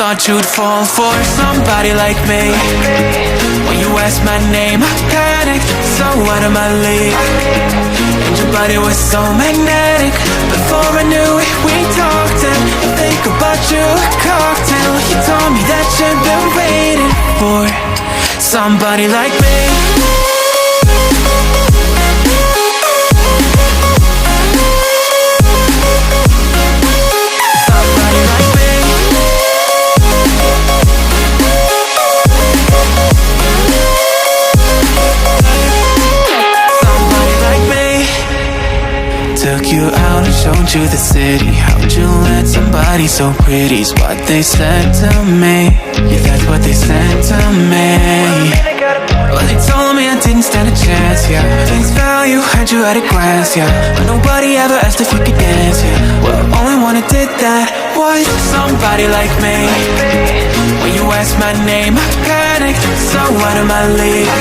thought you'd fall for somebody like me. When you asked my name, I panicked, so out of my league. And your body was so magnetic. Before I knew it, we talked, and I think about you a cocktail. You told me that you've been waiting for somebody like me. Took you out and showed you the city. How'd you let somebody so pretty's what they said to me? Yeah, that's what they said to me. Well, they told me I didn't stand a chance, yeah. Face value, had you at a glance, yeah. But nobody ever asked if you could dance, yeah. Well, only one who did that was somebody like me. When you asked my name, I panicked, so out of my league.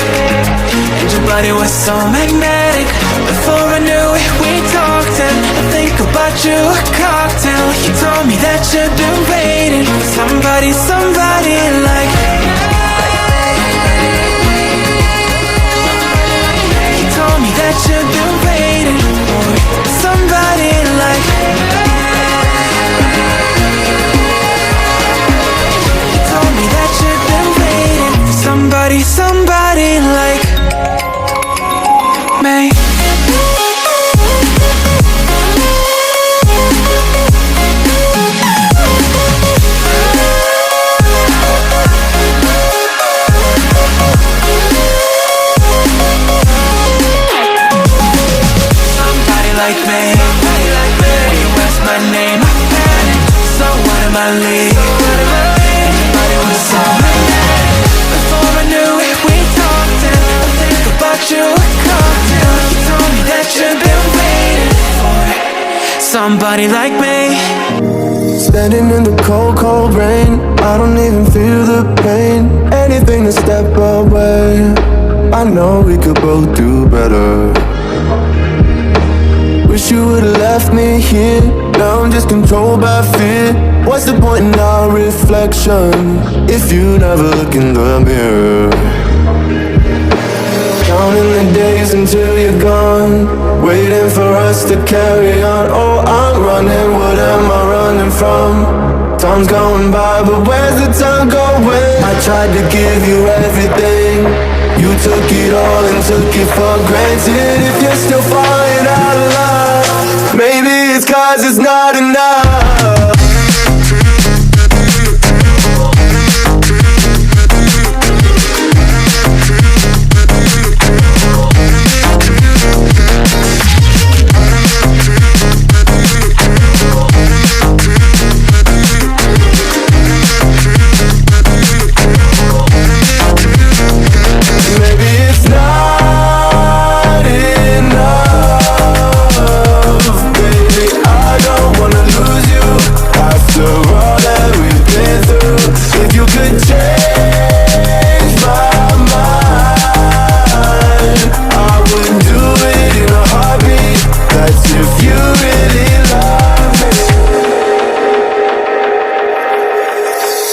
And your body was so magnetic. Before I knew it, we talked, and I think about you a cocktail. You told me that you've been waiting for somebody like. You told me that you've been waiting for somebody like. You told me that you've been waiting for somebody like me. Like me, when you asked my name, I panicked, so out of my league. Everybody was so magnetic. Before I knew it, we talked, and I think about you a cocktail. You told me that you've been waiting for somebody like me. Standing in the cold, cold rain, I don't even feel the pain. Anything to step away, I know we could both do better. Wish you would've left me here. Now I'm just controlled by fear. What's the point in our reflection if you never look in the mirror? Counting the days until you're gone, waiting for us to carry on. Oh, I'm running, what am I running from? Time's going by, but where's the time going? I tried to give you everything, you took it all and took it for granted. If you're still falling out of love, maybe it's 'cause it's not enough.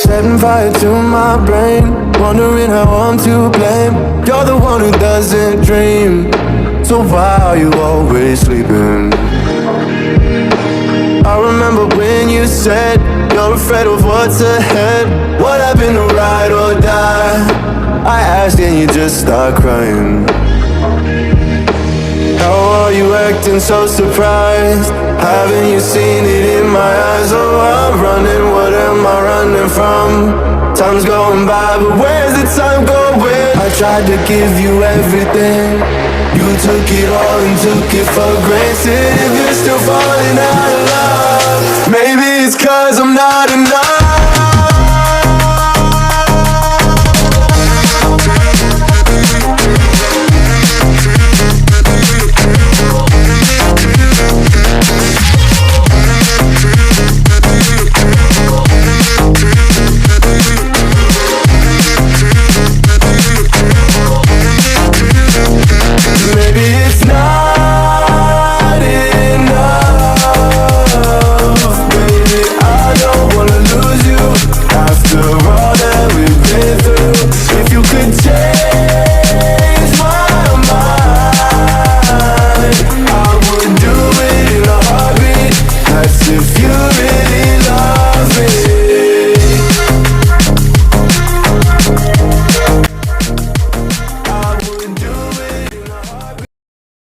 Setting fire to my brain, wondering how I'm to blame. You're the one who doesn't dream, so why are you always sleeping? I remember when you said you're afraid of what's ahead. What happened to ride or die? I asked and you just start crying. How are you acting so surprised? Haven't you seen it in my eyes? Oh, I'm running, what am I running from? Time's going by, but where's the time going? I tried to give you everything, you took it all and took it for granted. If you're still falling out of love, maybe it's 'cause I'm not enough.